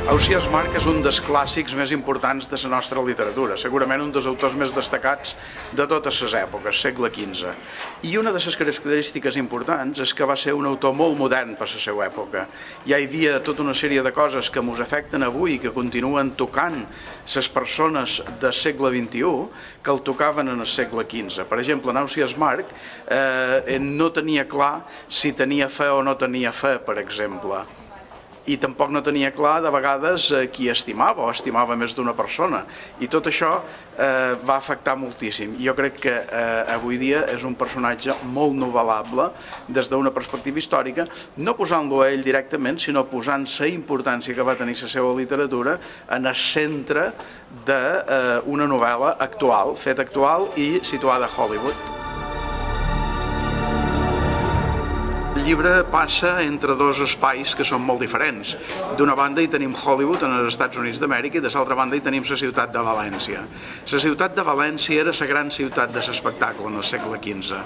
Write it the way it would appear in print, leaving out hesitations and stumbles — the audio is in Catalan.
Ausiàs Marc és un dels clàssics més importants de la nostra literatura, segurament un dels autors més destacats de totes les èpoques, segle XV. I una de les característiques importants és que va ser un autor molt modern per la seva època. Ja hi havia tota una sèrie de coses que ens afecten avui i que continuen tocant les persones del segle XXI que el tocaven en el segle XV. Per exemple, en Ausiàs Marc no tenia clar si tenia fe o no tenia fe, per exemple. I tampoc no tenia clar de vegades qui estimava o estimava més d'una persona. I tot això va afectar moltíssim. Jo crec que avui dia és un personatge molt novel·lable des d'una perspectiva històrica, no posant-lo a ell directament, sinó posant la importància que va tenir la seva literatura en el centre d'una novel·la actual, feta actual i situada a Hollywood. El llibre passa entre dos espais que són molt diferents. D'una banda hi tenim Hollywood, en els Estats Units d'Amèrica, i de l'altra banda hi tenim la ciutat de València. La ciutat de València era la gran ciutat de l'espectacle en el segle XV.